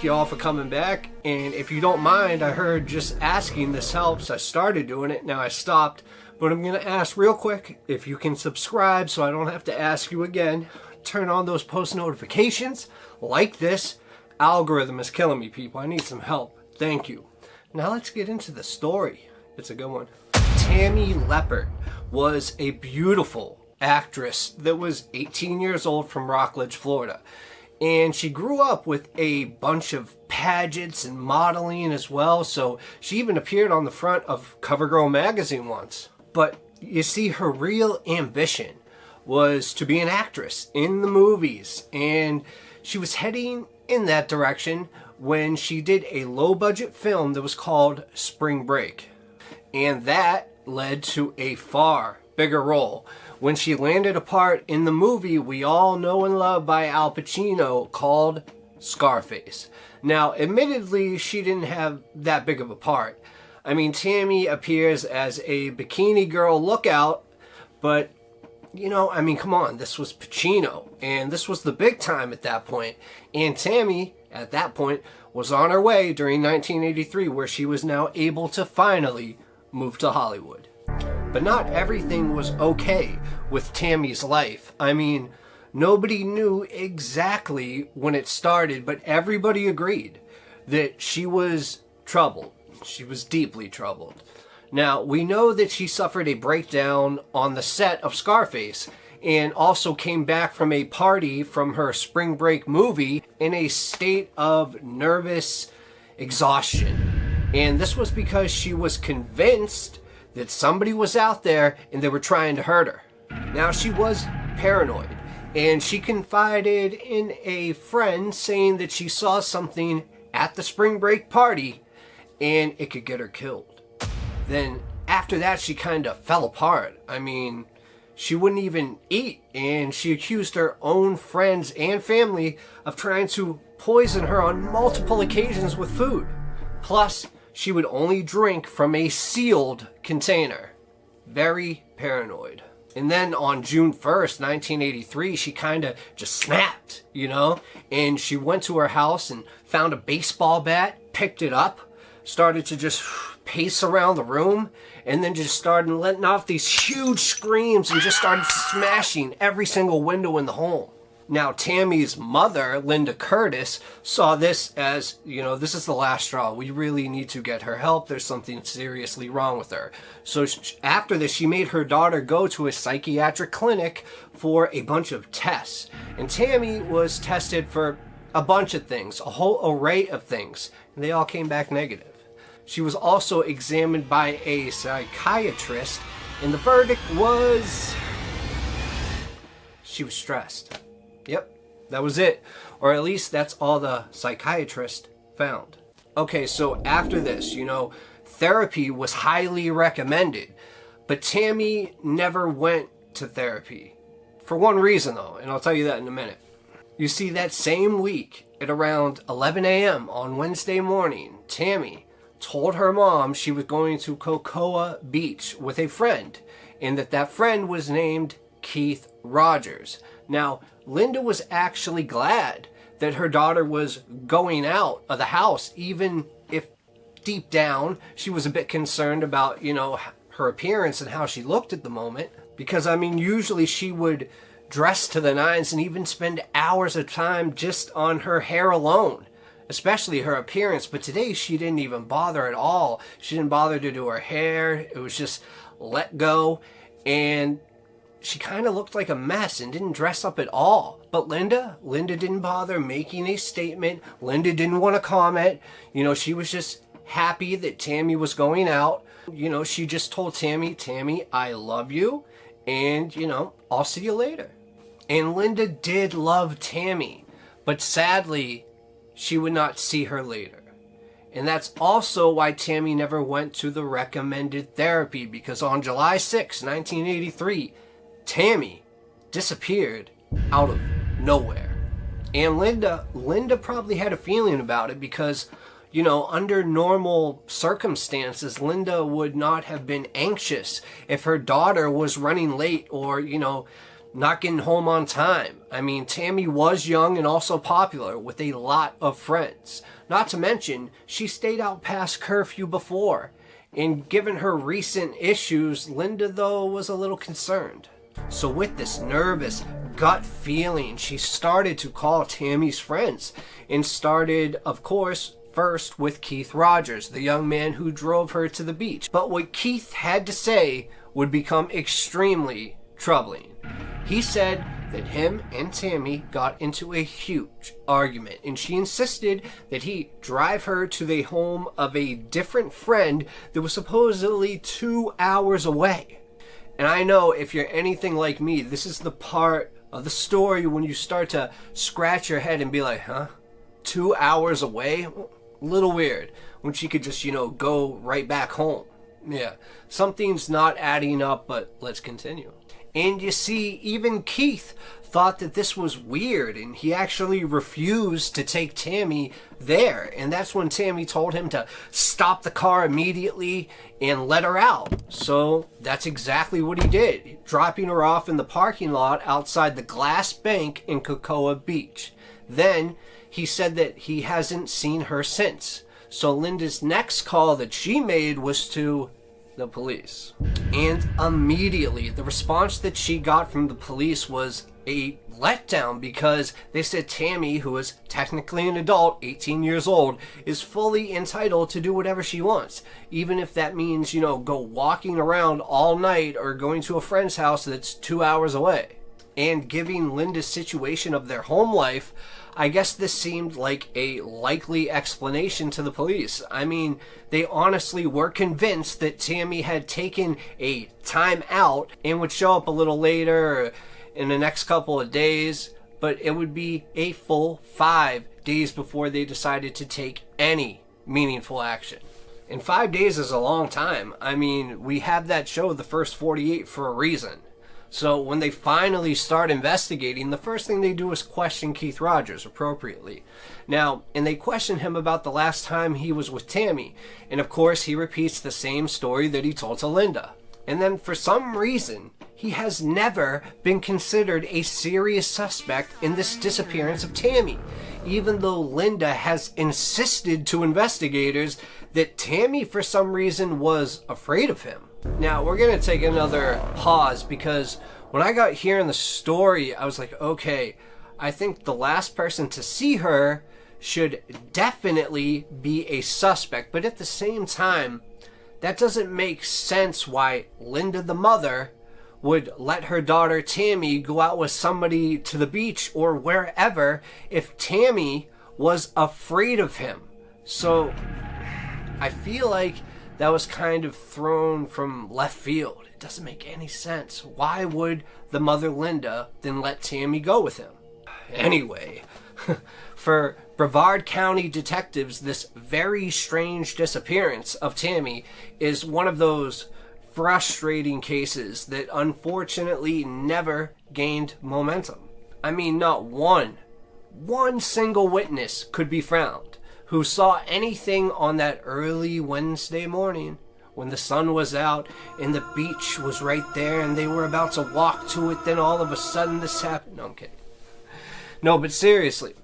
thank you all for coming back. And if you don't mind, I heard just asking this helps. I started doing it, now I stopped. But I'm going to ask real quick if you can subscribe so I don't have to ask you again. Turn on those post notifications. Like this. Algorithm is killing me, people. I need some help. Thank you. Now let's get into the story. It's a good one. Tammy Leopard was a beautiful actress that was 18 years old from Rockledge, Florida. And she grew up with a bunch of pageants and modeling as well. So she even appeared on the front of CoverGirl magazine once. But you see, her real ambition was to be an actress in the movies. And she was heading in that direction when she did a low-budget film that was called Spring Break. And that led to a far bigger role when she landed a part in the movie we all know and love by Al Pacino called Scarface. Now, admittedly, she didn't have that big of a part. I mean, Tammy appears as a bikini girl lookout, but, you know, I mean, come on, this was Pacino, and this was the big time at that point. And Tammy, at that point, was on her way during 1983, where she was now able to finally move to Hollywood. But not everything was okay with Tammy's life. I mean, nobody knew exactly when it started, but everybody agreed that she was troubled. She was deeply troubled. Now, we know that she suffered a breakdown on the set of Scarface and also came back from a party from her spring break movie in a state of nervous exhaustion. And this was because she was convinced that somebody was out there and they were trying to hurt her. Now, she was paranoid, and she confided in a friend saying that she saw something at the spring break party and it could get her killed. Then after that, she kind of fell apart. I mean, she wouldn't even eat, and she accused her own friends and family of trying to poison her on multiple occasions with food. Plus, she would only drink from a sealed container. Very paranoid. And then on June 1st, 1983, she kind of just snapped, you know? And she went to her house and found a baseball bat, picked it up, started to just pace around the room, and then just started letting off these huge screams and just started smashing every single window in the home. Now, Tammy's mother, Linda Curtis, saw this as, you know, this is the last straw. We really need to get her help. There's something seriously wrong with her. So after this, she made her daughter go to a psychiatric clinic for a bunch of tests. And Tammy was tested for a bunch of things, a whole array of things, and they all came back negative. She was also examined by a psychiatrist, and the verdict was she was stressed. Yep, that was it. Or at least that's all the psychiatrist found. Okay, so after this, you know, therapy was highly recommended. But Tammy never went to therapy. For one reason, though, and I'll tell you that in a minute. You see, that same week, at around 11 a.m. on Wednesday morning, Tammy told her mom she was going to Cocoa Beach with a friend, and that friend was named Keith Rogers. Now, Linda was actually glad that her daughter was going out of the house, even if deep down she was a bit concerned about, you know, her appearance and how she looked at the moment. Because, I mean, usually she would dress to the nines and even spend hours of time just on her hair alone, especially her appearance. But today she didn't even bother at all. She didn't bother to do her hair. It was just let go. And she kind of looked like a mess and didn't dress up at all. But Linda didn't bother making a statement. Linda didn't want to comment. You know, she was just happy that Tammy was going out. You know, she just told Tammy, I love you, and, you know, I'll see you later. And Linda did love Tammy, but sadly, she would not see her later. And that's also why Tammy never went to the recommended therapy, because on July 6, 1983, Tammy disappeared out of nowhere. And Linda probably had a feeling about it because, you know, under normal circumstances, Linda would not have been anxious if her daughter was running late or, you know, not getting home on time. I mean, Tammy was young and also popular with a lot of friends. Not to mention, she stayed out past curfew before. And given her recent issues, Linda, though, was a little concerned. So with this nervous gut feeling, she started to call Tammy's friends. And started, of course, first with Keith Rogers, the young man who drove her to the beach. But what Keith had to say would become extremely troubling. He said that him and Tammy got into a huge argument, and she insisted that he drive her to the home of a different friend that was supposedly 2 hours away. And I know if you're anything like me, this is the part of the story when you start to scratch your head and be like, huh? 2 hours away? A little weird. When she could just, go right back home. Yeah, something's not adding up, but let's continue. And you see, even Keith thought that this was weird, and he actually refused to take Tammy there. And that's when Tammy told him to stop the car immediately and let her out. So that's exactly what he did, dropping her off in the parking lot outside the Glass Bank in Cocoa Beach. Then he said that he hasn't seen her since. So Linda's next call that she made was to the police. And immediately, the response that she got from the police was a letdown, because they said Tammy, who is technically an adult, 18 years old, is fully entitled to do whatever she wants. Even if that means, go walking around all night or going to a friend's house that's 2 hours away. And giving Linda's situation of their home life, I guess this seemed like a likely explanation to the police. I mean, they honestly were convinced that Tammy had taken a time out and would show up a little later or in the next couple of days, but it would be a full 5 days before they decided to take any meaningful action. And 5 days is a long time. I mean, we have that show, The First 48, for a reason. So when they finally start investigating, the first thing they do is question Keith Rogers appropriately. Now, and they question him about the last time he was with Tammy. And of course, he repeats the same story that he told to Linda. And then for some reason, he has never been considered a serious suspect in this disappearance of Tammy, even though Linda has insisted to investigators that Tammy, for some reason, was afraid of him. Now, we're going to take another pause, because when I got here in the story, I was like, okay, I think the last person to see her should definitely be a suspect. But at the same time, that doesn't make sense why Linda, the mother, would let her daughter Tammy go out with somebody to the beach or wherever if Tammy was afraid of him. So I feel like that was kind of thrown from left field. It doesn't make any sense. Why would the mother Linda then let Tammy go with him? Anyway, for Brevard County detectives, this very strange disappearance of Tammy is one of those frustrating cases that unfortunately never gained momentum. I mean, not one single witness could be found who saw anything on that early Wednesday morning when the sun was out and the beach was right there and they were about to walk to it. Then all of a sudden this happened. No, I'm kidding. No, but seriously,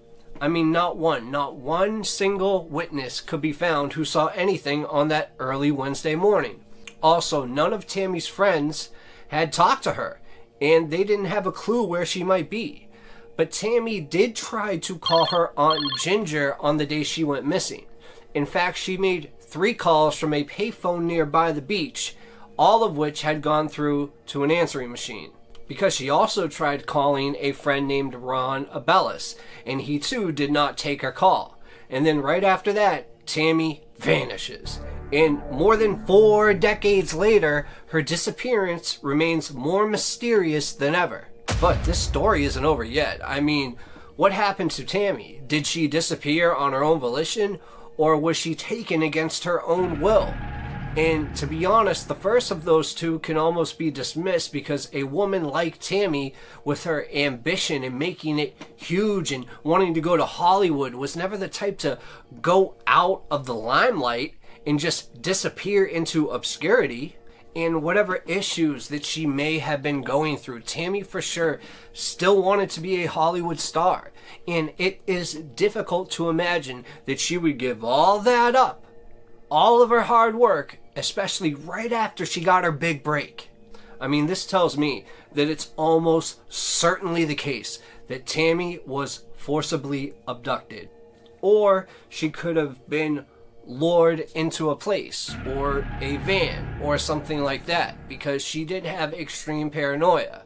I mean, not one single witness could be found who saw anything on that early Wednesday morning. Also, none of Tammy's friends had talked to her, and they didn't have a clue where she might be. But Tammy did try to call her Aunt Ginger on the day she went missing. In fact, she made 3 calls from a payphone nearby the beach, all of which had gone through to an answering machine. Because she also tried calling a friend named Ron Abellis, and he too did not take her call. And then right after that, Tammy vanishes. And more than 4 decades later, her disappearance remains more mysterious than ever. But this story isn't over yet. I mean, what happened to Tammy? Did she disappear on her own volition, or was she taken against her own will? And to be honest, the first of those two can almost be dismissed, because a woman like Tammy, with her ambition and making it huge and wanting to go to Hollywood, was never the type to go out of the limelight and just disappear into obscurity. and whatever issues that she may have been going through, Tammy for sure still wanted to be a Hollywood star. And it is difficult to imagine that she would give all that up, all of her hard work, especially right after she got her big break. I mean, this tells me that it's almost certainly the case that Tammy was forcibly abducted. Or she could have been lured into a place or a van or something like that, because she did have extreme paranoia.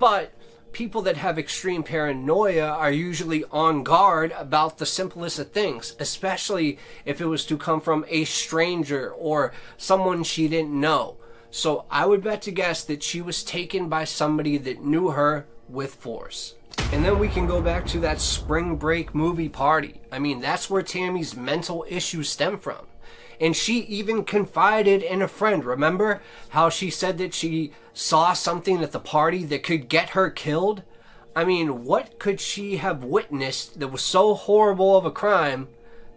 But people that have extreme paranoia are usually on guard about the simplest of things, especially if it was to come from a stranger or someone she didn't know. So I would bet to guess that she was taken by somebody that knew her with force. And then we can go back to that spring break movie party. I mean, that's where Tammy's mental issues stem from. And she even confided in a friend. Remember how she said that she saw something at the party that could get her killed? I mean, what could she have witnessed that was so horrible of a crime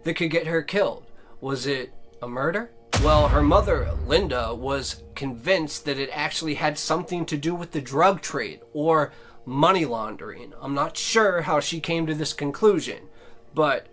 that could get her killed? Was it a murder? Well, her mother, Linda, was convinced that it actually had something to do with the drug trade or money laundering. I'm not sure how she came to this conclusion, but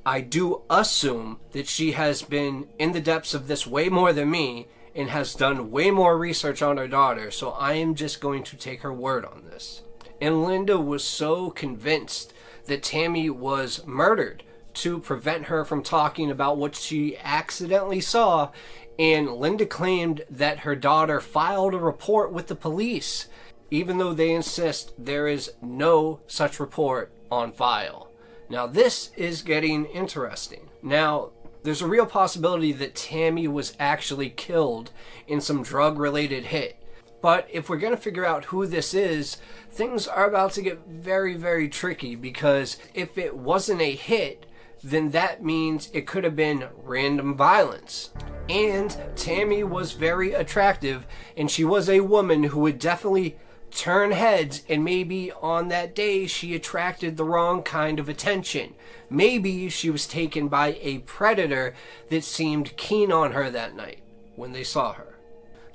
I do assume that she has been in the depths of this way more than me and has done way more research on her daughter, so I am just going to take her word on this. And Linda was so convinced that Tammy was murdered to prevent her from talking about what she accidentally saw, and Linda claimed that her daughter filed a report with the police, even though they insist there is no such report on file. Now this is getting interesting. Now, there's a real possibility that Tammy was actually killed in some drug-related hit. But if we're going to figure out who this is, things are about to get very, very tricky, because if it wasn't a hit, then that means it could have been random violence. And Tammy was very attractive, and she was a woman who would definitely turn heads, and maybe on that day she attracted the wrong kind of attention. Maybe she was taken by a predator that seemed keen on her that night when they saw her.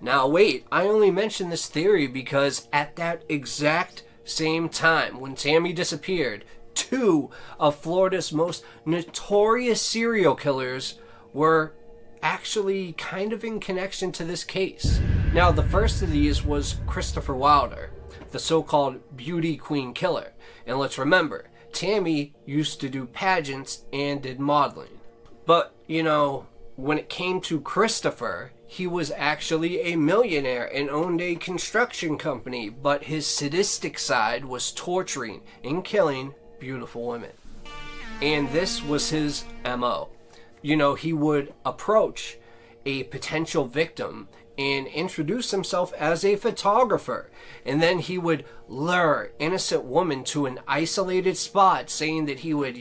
Now wait, I only mention this theory because at that exact same time when Tammy disappeared, two of Florida's most notorious serial killers were actually kind of in connection to this case. Now, the first of these was Christopher Wilder, the so-called beauty queen killer. And let's remember, Tammy used to do pageants and did modeling. But, you know, when it came to Christopher, he was actually a millionaire and owned a construction company, but his sadistic side was torturing and killing beautiful women. And this was his MO. You know, he would approach a potential victim and introduce himself as a photographer. And then he would lure innocent women to an isolated spot, saying that he would,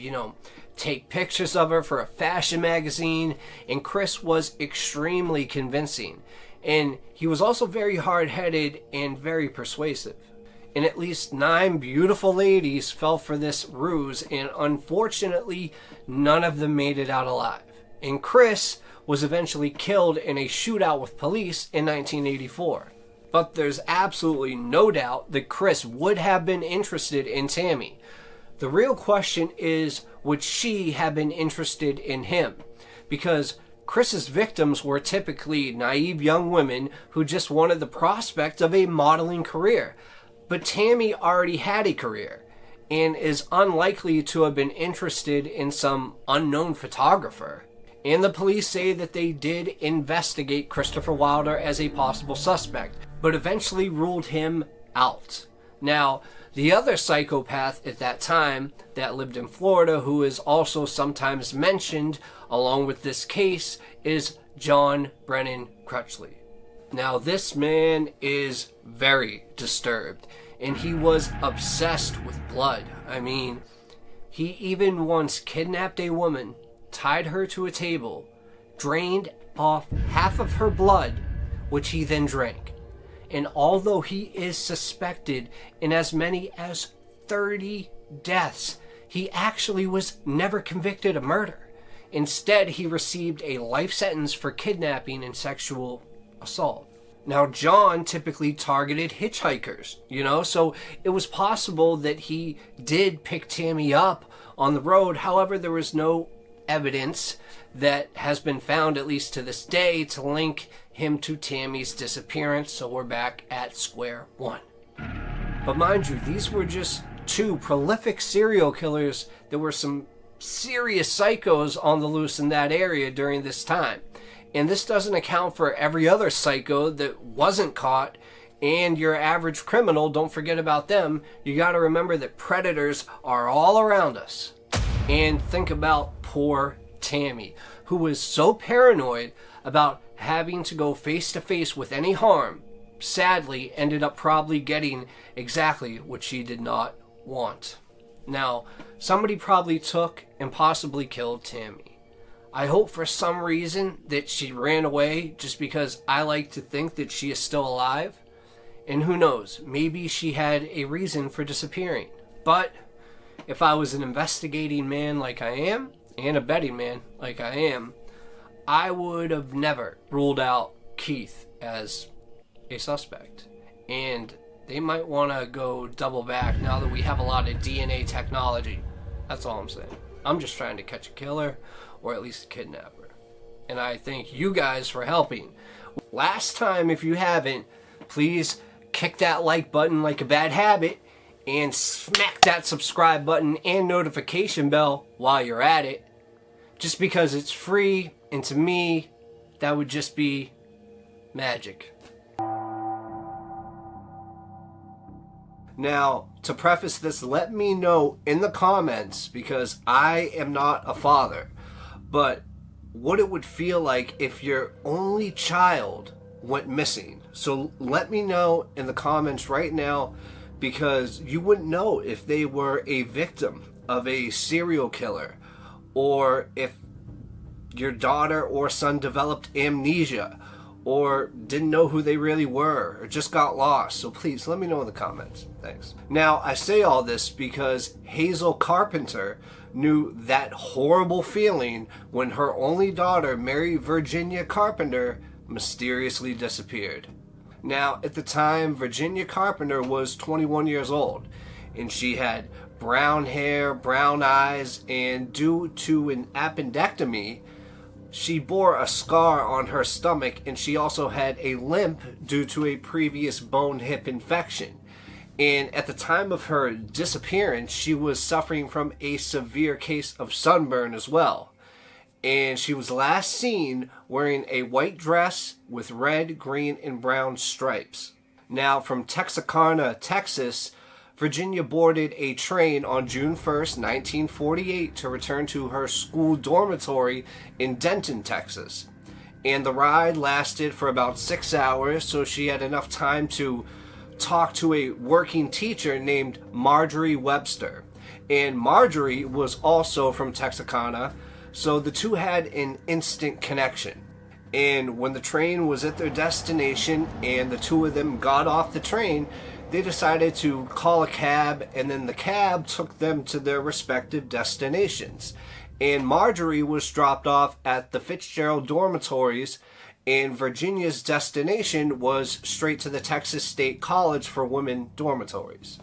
take pictures of her for a fashion magazine. And Chris was extremely convincing. And he was also very hard-headed and very persuasive. And at least 9 beautiful ladies fell for this ruse, and unfortunately, none of them made it out alive. And Chris was eventually killed in a shootout with police in 1984. But there's absolutely no doubt that Chris would have been interested in Tammy. The real question is, would she have been interested in him? Because Chris's victims were typically naive young women who just wanted the prospect of a modeling career. But Tammy already had a career and is unlikely to have been interested in some unknown photographer. And the police say that they did investigate Christopher Wilder as a possible suspect, but eventually ruled him out. Now, the other psychopath at that time that lived in Florida, who is also sometimes mentioned along with this case, is John Brennan Crutchley. Now, this man is very disturbed, and he was obsessed with blood. I mean, he even once kidnapped a woman, tied her to a table, drained off half of her blood, which he then drank. And although he is suspected in as many as 30 deaths, he actually was never convicted of murder. Instead, he received a life sentence for kidnapping and sexual assault. Now, John typically targeted hitchhikers, so it was possible that he did pick Tammy up on the road. However, there was no evidence that has been found, at least to this day, to link him to Tammy's disappearance, so we're back at square one. But mind you, these were just two prolific serial killers. There were some serious psychos on the loose in that area during this time. And this doesn't account for every other psycho that wasn't caught and your average criminal. Don't forget about them. You got to remember that predators are all around us. And think about poor Tammy, who was so paranoid about having to go face to face with any harm, sadly ended up probably getting exactly what she did not want. Now, somebody probably took and possibly killed Tammy. I hope for some reason that she ran away, just because I like to think that she is still alive. And who knows, maybe she had a reason for disappearing. But if I was an investigating man like I am, and a betting man like I am, I would have never ruled out Keith as a suspect. And they might want to go double back now that we have a lot of DNA technology. That's all I'm saying. I'm just trying to catch a killer, or at least a kidnapper. And I thank you guys for helping. Last time, if you haven't, please kick that like button like a bad habit, and smack that subscribe button and notification bell while you're at it. Just because it's free, and to me, that would just be magic. Now, to preface this, let me know in the comments, because I am not a father, but what it would feel like if your only child went missing. So let me know in the comments right now, because you wouldn't know if they were a victim of a serial killer, or if your daughter or son developed amnesia, or didn't know who they really were, or just got lost. So please let me know in the comments. Thanks. Now, I say all this because Hazel Carpenter knew that horrible feeling when her only daughter, Mary Virginia Carpenter, mysteriously disappeared. Now, at the time, Virginia Carpenter was 21 years old, and she had brown hair, brown eyes, and due to an appendectomy, she bore a scar on her stomach, and she also had a limp due to a previous bone-hip infection. And at the time of her disappearance, she was suffering from a severe case of sunburn as well. And she was last seen wearing a white dress with red, green, and brown stripes. Now, from Texarkana, Texas, Virginia boarded a train on June 1st, 1948 to return to her school dormitory in Denton, Texas. And the ride lasted for about 6 hours, so she had enough time to talk to a working teacher named Marjorie Webster. And Marjorie was also from Texarkana, so the two had an instant connection. And when the train was at their destination and the two of them got off the train, they decided to call a cab, and then the cab took them to their respective destinations. And Marjorie was dropped off at the Fitzgerald dormitories, and Virginia's destination was straight to the Texas State College for Women dormitories.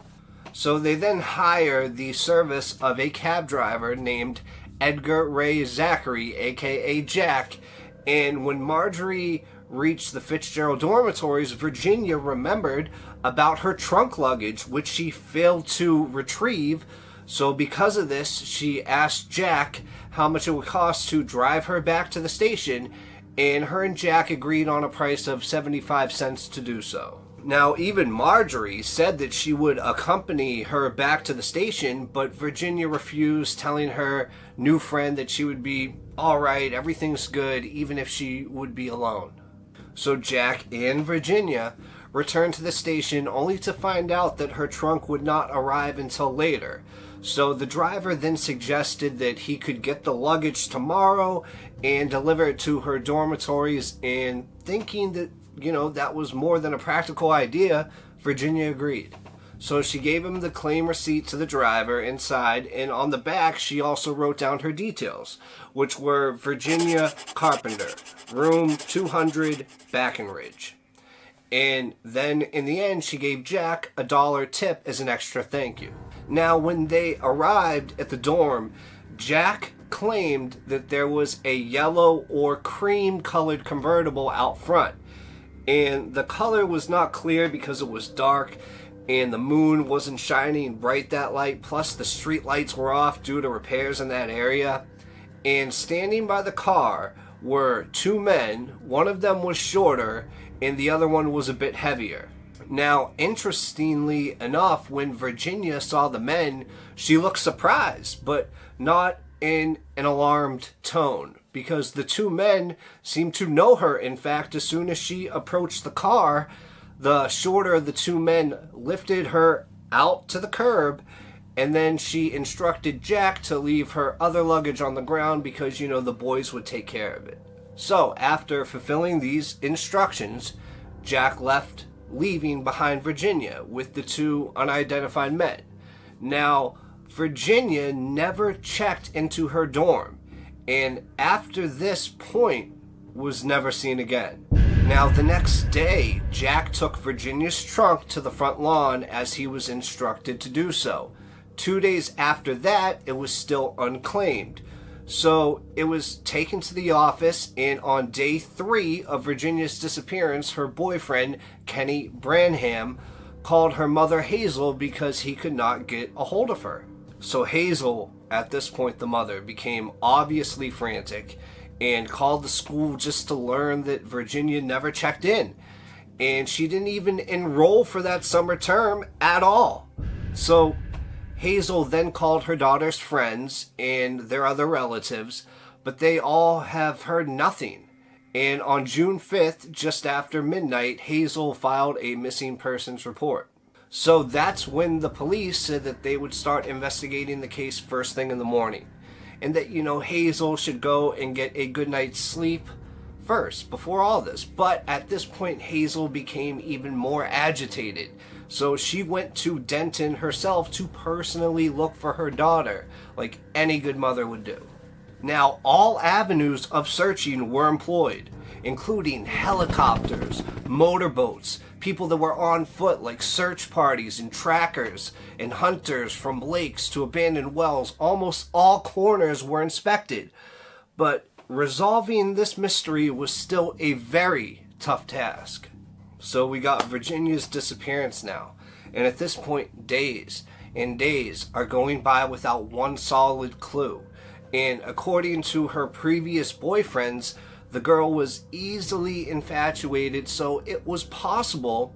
So they then hire the service of a cab driver named Edgar Ray Zachary, aka Jack, and when Marjorie reached the Fitzgerald dormitories, Virginia remembered about her trunk luggage, which she failed to retrieve. So because of this, she asked Jack how much it would cost to drive her back to the station, and her and Jack agreed on a price of 75 cents to do so. Now, even Marjorie said that she would accompany her back to the station, but Virginia refused, telling her new friend that she would be all right, everything's good, even if she would be alone. So Jack and Virginia returned to the station, only to find out that her trunk would not arrive until later. So the driver then suggested that he could get the luggage tomorrow and deliver it to her dormitories, and thinking that, that was more than a practical idea, Virginia agreed. So she gave him the claim receipt to the driver inside, and on the back she also wrote down her details, which were Virginia Carpenter, room 200, Breckenridge. And then in the end, she gave Jack a $1 tip as an extra thank you. Now, when they arrived at the dorm, Jack claimed that there was a yellow or cream colored convertible out front. And the color was not clear because it was dark and the moon wasn't shining bright that light. Plus the street lights were off due to repairs in that area. And standing by the car were two men. One of them was shorter and the other one was a bit heavier. Now, interestingly enough, when Virginia saw the men, she looked surprised, but not in an alarmed tone, because the two men seemed to know her. In fact, as soon as she approached the car, the shorter of the two men lifted her out to the curb, and then she instructed Jack to leave her other luggage on the ground because, you know, the boys would take care of it. So, after fulfilling these instructions, Jack left, leaving behind Virginia with the two unidentified men. Now, Virginia never checked into her dorm, and after this point was never seen again. Now, the next day, Jack took Virginia's trunk to the front lawn as he was instructed to do so. 2 days after that, it was still unclaimed. So it was taken to the office, and on day 3 of Virginia's disappearance, her boyfriend, Kenny Branham, called her mother Hazel because he could not get a hold of her. So Hazel, at this point the mother, became obviously frantic and called the school just to learn that Virginia never checked in. And she didn't even enroll for that summer term at all. So Hazel then called her daughter's friends and their other relatives, but they all have heard nothing. And on June 5th, just after midnight, Hazel filed a missing persons report. So that's when the police said that they would start investigating the case first thing in the morning. And that, you know, Hazel should go and get a good night's sleep first, before all this. But at this point, Hazel became even more agitated. So she went to Denton herself to personally look for her daughter, like any good mother would do. Now, all avenues of searching were employed, including helicopters, motorboats, people that were on foot, like search parties and trackers, and hunters from lakes to abandoned wells. Almost all corners were inspected. But resolving this mystery was still a very tough task. So we got Virginia's disappearance now. And at this point, days and days are going by without one solid clue. And according to her previous boyfriends, the girl was easily infatuated, so it was possible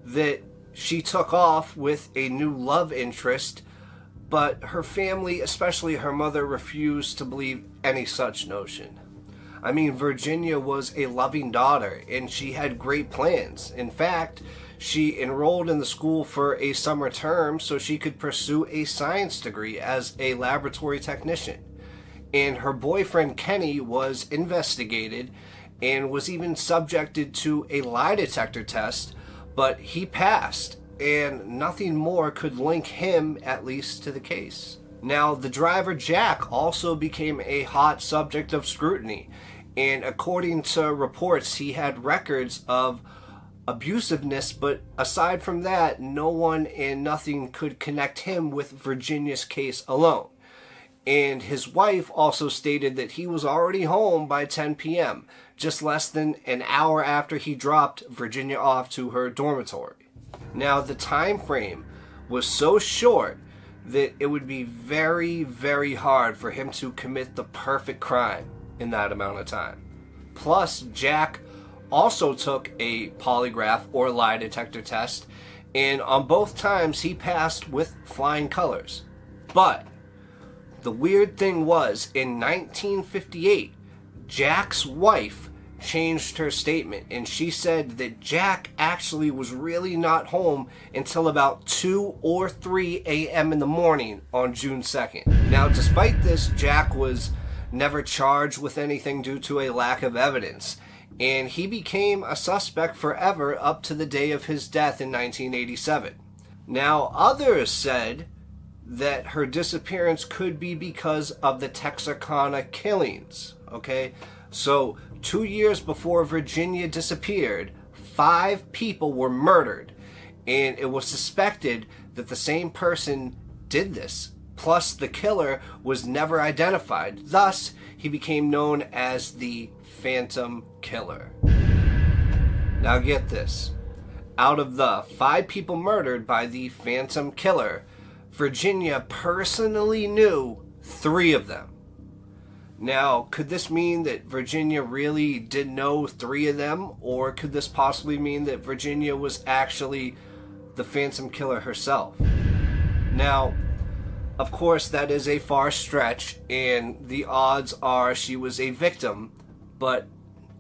that she took off with a new love interest, but her family, especially her mother, refused to believe any such notion. I mean, Virginia was a loving daughter, and she had great plans. In fact, she enrolled in the school for a summer term so she could pursue a science degree as a laboratory technician. And her boyfriend Kenny was investigated and was even subjected to a lie detector test, but he passed, and nothing more could link him, at least, to the case. Now, the driver Jack also became a hot subject of scrutiny, and according to reports, he had records of abusiveness, but aside from that, no one and nothing could connect him with Virginia's case alone. And his wife also stated that he was already home by 10 p.m., just less than an hour after he dropped Virginia off to her dormitory. Now, the time frame was so short that it would be very, very hard for him to commit the perfect crime in that amount of time. Plus, Jack also took a polygraph or lie detector test, and on both times he passed with flying colors. But the weird thing was, in 1958, Jack's wife changed her statement, and she said that Jack actually was really not home until about 2 or 3 a.m. in the morning on June 2nd. Now, despite this, Jack was never charged with anything due to a lack of evidence, and he became a suspect forever up to the day of his death in 1987. Now, others said that her disappearance could be because of the Texarkana killings, okay? So, 2 years before Virginia disappeared, 5 people were murdered, and it was suspected that the same person did this. Plus, the killer was never identified. Thus, he became known as the Phantom Killer. Now get this. Out of the 5 people murdered by the Phantom Killer, Virginia personally knew 3 of them. Now, could this mean that Virginia really did know 3 of them? Or could this possibly mean that Virginia was actually the Phantom Killer herself? Now, of course, that is a far stretch, and the odds are she was a victim, but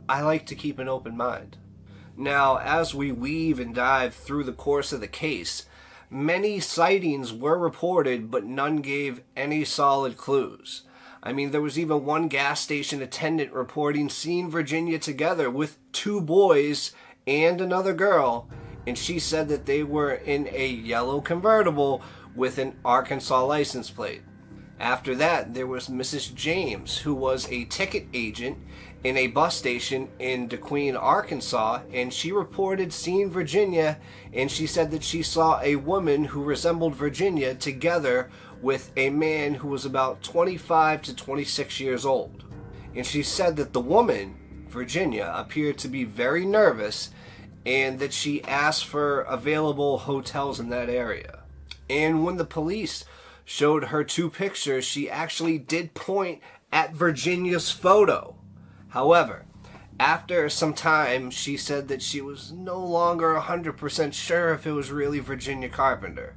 I like to keep an open mind. Now, as we weave and dive through the course of the case, many sightings were reported, but none gave any solid clues. I mean, there was even one gas station attendant reporting seeing Virginia together with 2 boys and another girl, and she said that they were in a yellow convertible with an Arkansas license plate. After that, there was Mrs. James, who was a ticket agent in a bus station in DeQueen, Arkansas, and she reported seeing Virginia, and she said that she saw a woman who resembled Virginia together with a man who was about 25 to 26 years old. And she said that the woman, Virginia, appeared to be very nervous and that she asked for available hotels in that area. And when the police showed her 2 pictures, she actually did point at Virginia's photo. However, after some time, she said that she was no longer 100% sure if it was really Virginia Carpenter.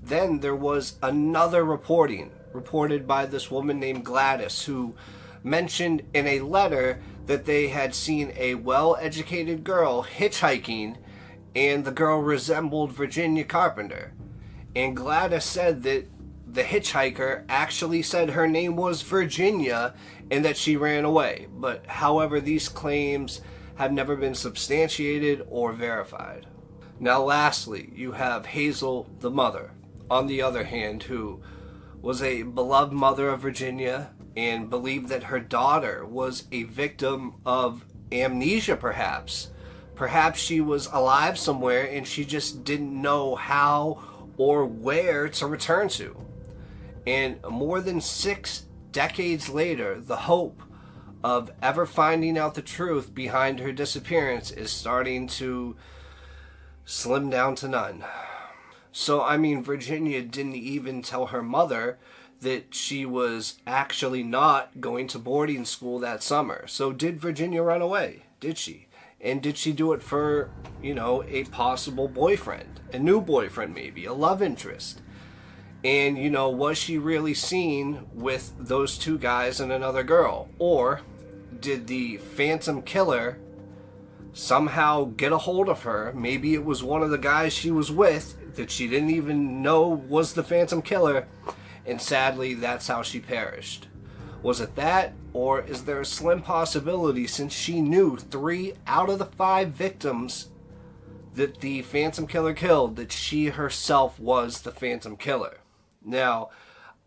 Then there was another reported by this woman named Gladys, who mentioned in a letter that they had seen a well-educated girl hitchhiking, and the girl resembled Virginia Carpenter. And Gladys said that the hitchhiker actually said her name was Virginia and that she ran away. But however, these claims have never been substantiated or verified. Now lastly, you have Hazel, the mother, on the other hand, who was a beloved mother of Virginia and believed that her daughter was a victim of amnesia, perhaps. Perhaps she was alive somewhere and she just didn't know how or where to return to. And more than 6 decades later, the hope of ever finding out the truth behind her disappearance is starting to slim down to none. So, I mean, Virginia didn't even tell her mother that she was actually not going to boarding school that summer. So did Virginia run away? Did she? And did she do it for, a possible boyfriend? A new boyfriend maybe, a love interest? And, was she really seen with those 2 guys and another girl? Or did the Phantom Killer somehow get a hold of her? Maybe it was one of the guys she was with that she didn't even know was the Phantom Killer, and sadly, that's how she perished. Was it that, or is there a slim possibility, since she knew 3 out of the 5 victims that the Phantom Killer killed, that she herself was the Phantom Killer? Now,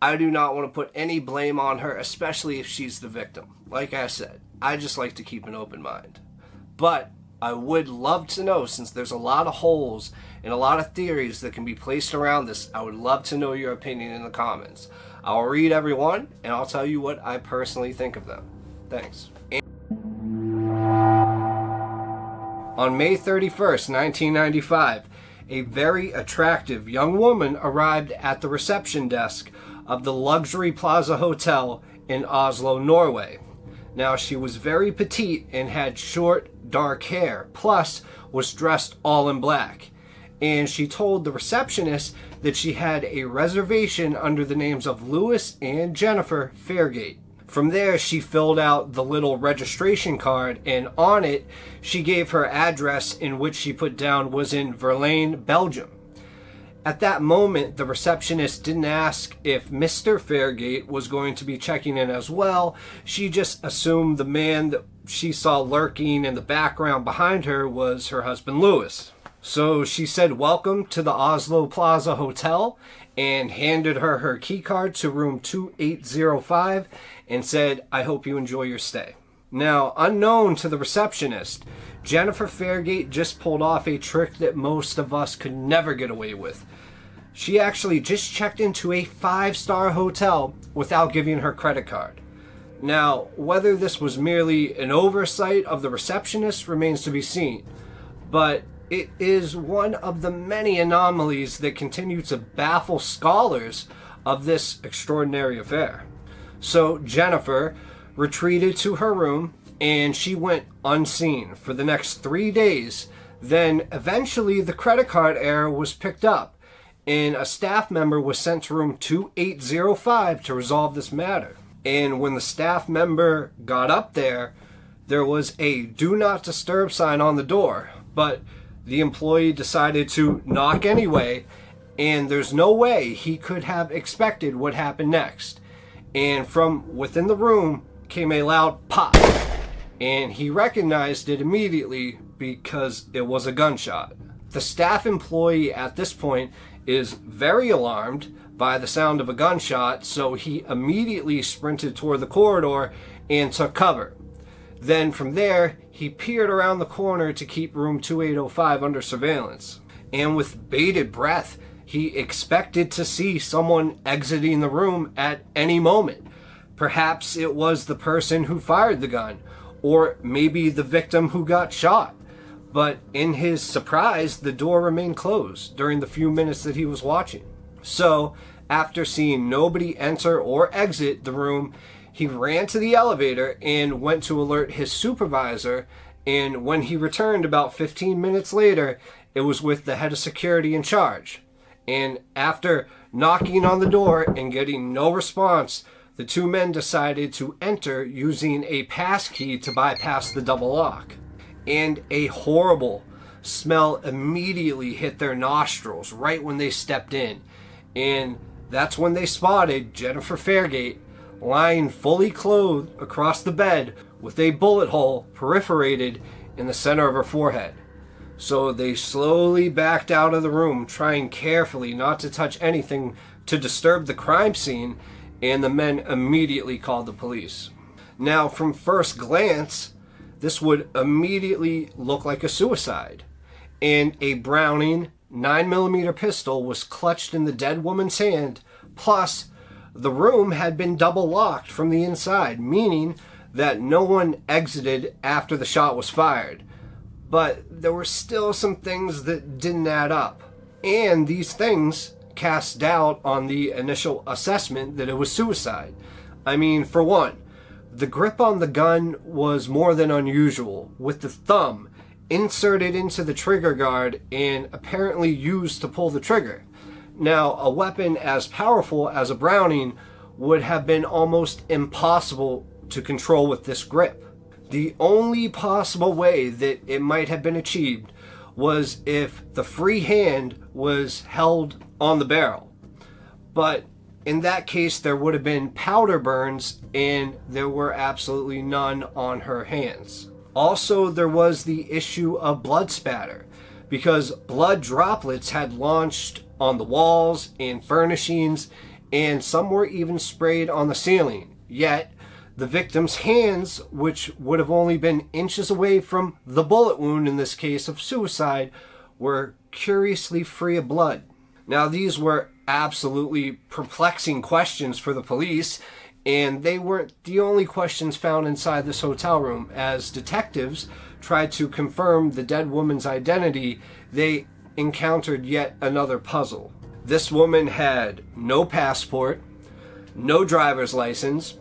I do not want to put any blame on her, especially if she's the victim. Like I said, I just like to keep an open mind. But I would love to know, since there's a lot of holes and a lot of theories that can be placed around this, I would love to know your opinion in the comments. I'll read every one, and I'll tell you what I personally think of them. Thanks. On May 31st, 1995, a very attractive young woman arrived at the reception desk of the Luxury Plaza Hotel in Oslo, Norway. Now, she was very petite and had short, dark hair, plus was dressed all in black. And she told the receptionist that she had a reservation under the names of Louis and Jennifer Fairgate. From there, she filled out the little registration card, and on it, she gave her address, in which she put down was in Verlaine, Belgium. At that moment, the receptionist didn't ask if Mr. Fairgate was going to be checking in as well. She just assumed the man that she saw lurking in the background behind her was her husband, Louis. So she said, "Welcome to the Oslo Plaza Hotel," and handed her key card to room 2805 and said, "I hope you enjoy your stay." Now, unknown to the receptionist, Jennifer Fairgate just pulled off a trick that most of us could never get away with. She actually just checked into a 5-star hotel without giving her credit card. Now, whether this was merely an oversight of the receptionist remains to be seen, but it is one of the many anomalies that continue to baffle scholars of this extraordinary affair. So Jennifer retreated to her room and she went unseen for the next 3 days. Then eventually the credit card error was picked up and a staff member was sent to room 2805 to resolve this matter. And when the staff member got up there was a do not disturb sign on the door, but the employee decided to knock anyway, and there's no way he could have expected what happened next. And from within the room came a loud pop, and he recognized it immediately because it was a gunshot. The staff employee at this point is very alarmed by the sound of a gunshot, so he immediately sprinted toward the corridor and took cover. Then from there, he peered around the corner to keep room 2805 under surveillance. And with bated breath, he expected to see someone exiting the room at any moment. Perhaps it was the person who fired the gun, or maybe the victim who got shot. But in his surprise, the door remained closed during the few minutes that he was watching. So, after seeing nobody enter or exit the room, he ran to the elevator and went to alert his supervisor, and when he returned about 15 minutes later, it was with the head of security in charge. And after knocking on the door and getting no response, the two men decided to enter using a passkey to bypass the double lock. And a horrible smell immediately hit their nostrils right when they stepped in. And that's when they spotted Jennifer Fairgate lying fully clothed across the bed with a bullet hole perforated in the center of her forehead. So they slowly backed out of the room, trying carefully not to touch anything to disturb the crime scene, and the men immediately called the police. Now, from first glance, this would immediately look like a suicide, and a Browning 9mm pistol was clutched in the dead woman's hand, plus the room had been double locked from the inside, meaning that no one exited after the shot was fired. But there were still some things that didn't add up, and these things cast doubt on the initial assessment that it was suicide. I mean, for one, the grip on the gun was more than unusual, with the thumb inserted into the trigger guard and apparently used to pull the trigger. Now, a weapon as powerful as a Browning would have been almost impossible to control with this grip. The only possible way that it might have been achieved was if the free hand was held on the barrel. But in that case, there would have been powder burns, and there were absolutely none on her hands. Also, there was the issue of blood spatter, because blood droplets had launched on the walls and furnishings, and some were even sprayed on the ceiling. Yet, the victim's hands, which would have only been inches away from the bullet wound in this case of suicide, were curiously free of blood. Now, these were absolutely perplexing questions for the police, and they weren't the only questions found inside this hotel room. As detectives tried to confirm the dead woman's identity, they encountered yet another puzzle. This woman had no passport, no driver's license,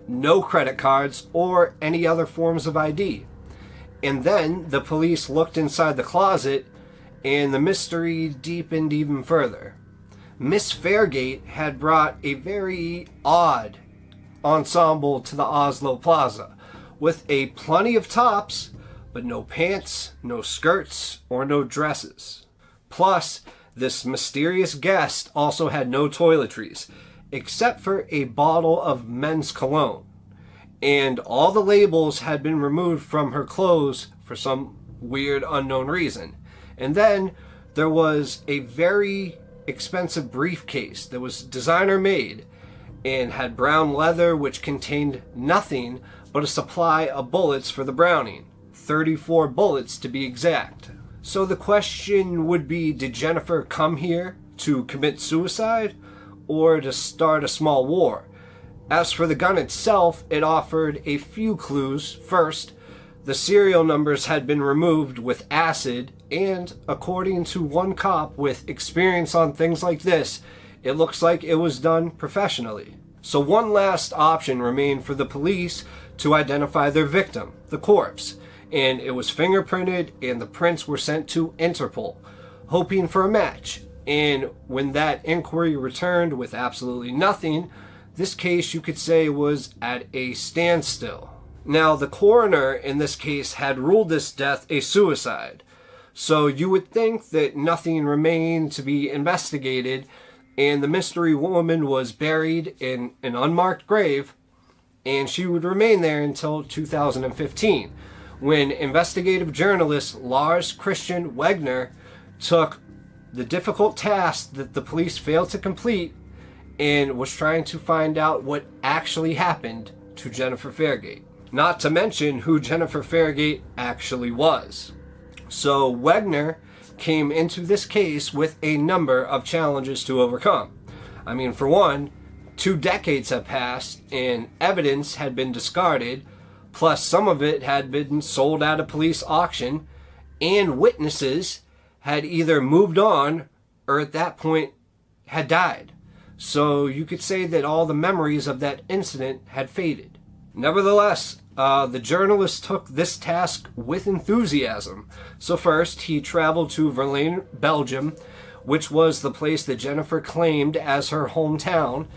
no credit cards, or any other forms of ID. And then the police looked inside the closet, and the mystery deepened even further. Miss Fairgate had brought a very odd ensemble to the Oslo Plaza, with a plenty of tops, but no pants, no skirts, or no dresses. Plus, this mysterious guest also had no toiletries, except for a bottle of men's cologne. And all the labels had been removed from her clothes for some weird unknown reason. And then there was a very expensive briefcase that was designer made and had brown leather which contained nothing but a supply of bullets for the Browning. 34 bullets to be exact. So the question would be, did Jennifer come here to commit suicide or to start a small war? As for the gun itself, it offered a few clues. First, the serial numbers had been removed with acid, and according to one cop with experience on things like this, it looks like it was done professionally. So one last option remained for the police to identify their victim, the corpse, and it was fingerprinted and the prints were sent to Interpol, hoping for a match. And when that inquiry returned with absolutely nothing, this case, you could say, was at a standstill. Now, the coroner in this case had ruled this death a suicide, so you would think that nothing remained to be investigated, and the mystery woman was buried in an unmarked grave, and she would remain there until 2015, when investigative journalist Lars Christian Wegner took the difficult task that the police failed to complete and was trying to find out what actually happened to Jennifer Fairgate. Not to mention who Jennifer Fairgate actually was. So Wegner came into this case with a number of challenges to overcome. I mean, for one, 2 decades have passed and evidence had been discarded, plus some of it had been sold at a police auction, and witnesses had either moved on or at that point had died. So you could say that all the memories of that incident had faded. Nevertheless, the journalist took this task with enthusiasm. So first, he traveled to Verlaine, Belgium, which was the place that Jennifer claimed as her hometown,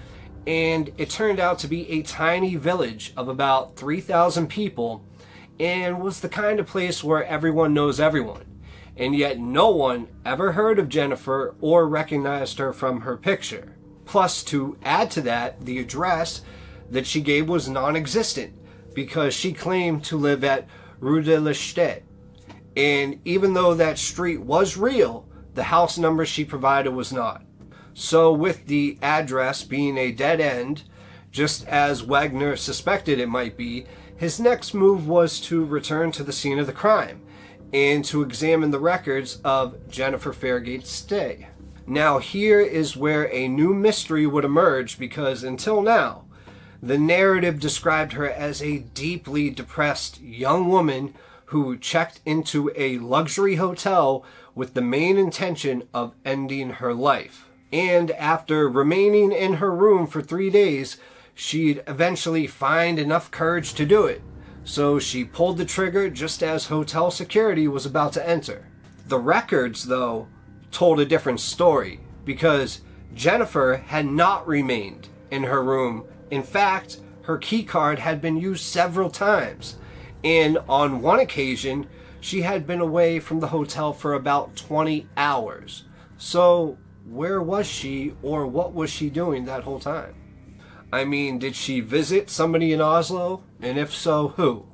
and it turned out to be a tiny village of about 3,000 people, and was the kind of place where everyone knows everyone. And yet no one ever heard of Jennifer or recognized her from her picture. Plus, to add to that, the address that she gave was non-existent, because she claimed to live at Rue de la Cité. And even though that street was real, the house number she provided was not. So with the address being a dead end, just as Wagner suspected it might be, his next move was to return to the scene of the crime and to examine the records of Jennifer Fairgate's stay. Now here is where a new mystery would emerge, because until now, the narrative described her as a deeply depressed young woman who checked into a luxury hotel with the main intention of ending her life. And after remaining in her room for 3 days, she'd eventually find enough courage to do it. So she pulled the trigger just as hotel security was about to enter. The records, though, told a different story, because Jennifer had not remained in her room. In fact, her key card had been used several times, and on one occasion, she had been away from the hotel for about 20 hours. So, where was she, or what was she doing that whole time? I mean, did she visit somebody in Oslo? And if so, who?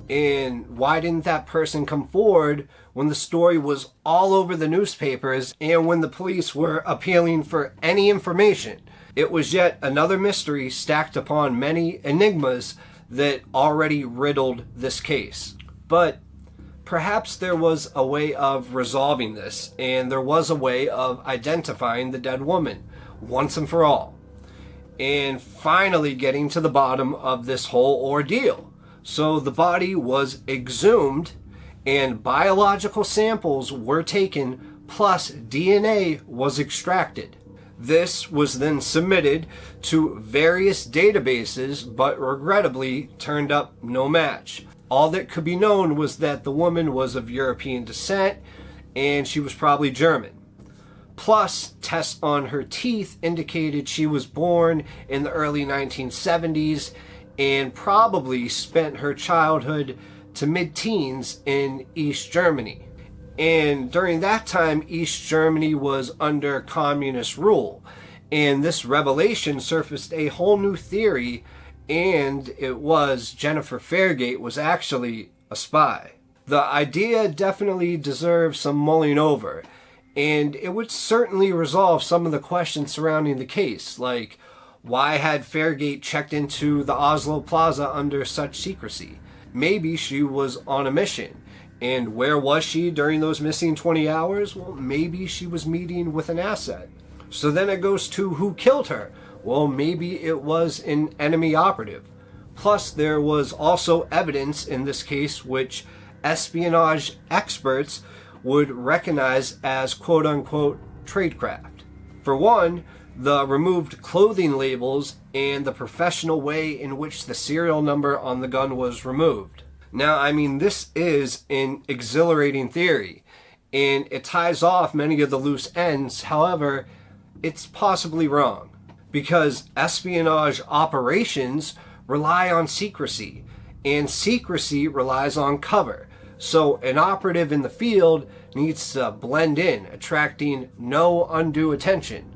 And why didn't that person come forward when the story was all over the newspapers and when the police were appealing for any information? It was yet another mystery stacked upon many enigmas that already riddled this case. But perhaps there was a way of resolving this, and there was a way of identifying the dead woman once and for all, and finally getting to the bottom of this whole ordeal. So the body was exhumed, and biological samples were taken, plus DNA was extracted. This was then submitted to various databases, but regrettably turned up no match. All that could be known was that the woman was of European descent, and she was probably German. Plus, tests on her teeth indicated she was born in the early 1970s and probably spent her childhood to mid-teens in East Germany. And during that time, East Germany was under communist rule. And this revelation surfaced a whole new theory, and it was Jennifer Fairgate was actually a spy. The idea definitely deserves some mulling over, and it would certainly resolve some of the questions surrounding the case, like Why had Fairgate checked into the Oslo Plaza under such secrecy? Maybe she was on a mission. And where was she during those missing 20 hours? Well, maybe she was meeting with an asset. So then it goes to who killed her. Well, maybe it was an enemy operative. Plus, there was also evidence in this case which espionage experts would recognize as quote-unquote tradecraft. For one, the removed clothing labels and the professional way in which the serial number on the gun was removed. Now, I mean, this is an exhilarating theory, and it ties off many of the loose ends. However, it's possibly wrong, because espionage operations rely on secrecy, and secrecy relies on cover. So an operative in the field needs to blend in, attracting no undue attention.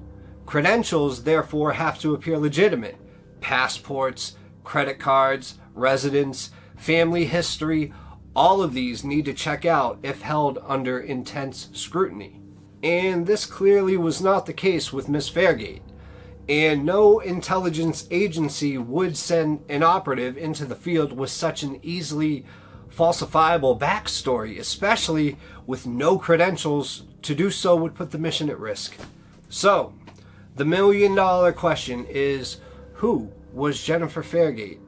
Credentials, therefore, have to appear legitimate. Passports, credit cards, residence, family history, all of these need to check out if held under intense scrutiny. And this clearly was not the case with Miss Fairgate. And no intelligence agency would send an operative into the field with such an easily falsifiable backstory, especially with no credentials. To do so would put the mission at risk. So, the million-dollar question is, who was Jennifer Fairgate?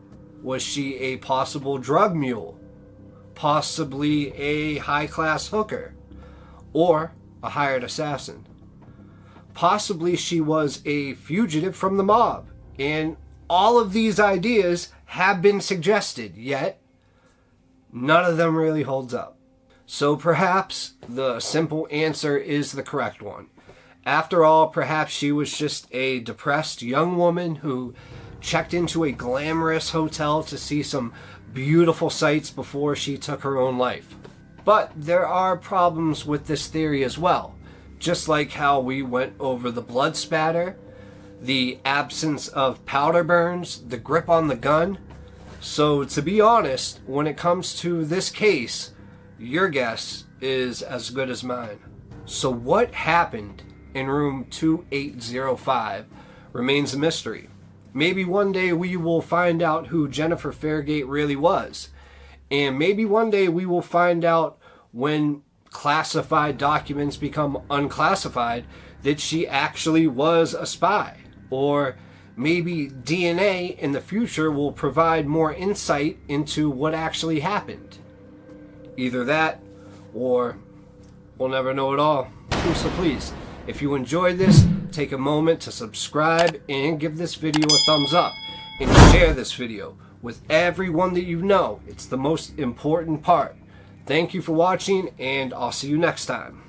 Was she a possible drug mule? Possibly a high-class hooker? Or a hired assassin? Possibly she was a fugitive from the mob. And all of these ideas have been suggested, yet none of them really holds up. So perhaps the simple answer is the correct one. After all, perhaps she was just a depressed young woman who checked into a glamorous hotel to see some beautiful sights before she took her own life. But there are problems with this theory as well. Just like how we went over the blood spatter, the absence of powder burns, the grip on the gun. So to be honest, when it comes to this case, your guess is as good as mine. So what happened in room 2805 remains a mystery. Maybe one day we will find out who Jennifer Fairgate really was. And maybe one day we will find out, when classified documents become unclassified, that she actually was a spy. Or maybe DNA in the future will provide more insight into what actually happened. Either that, or we'll never know it all. So please, if you enjoyed this, take a moment to subscribe and give this video a thumbs up. And share this video with everyone that you know. It's the most important part. Thank you for watching, and I'll see you next time.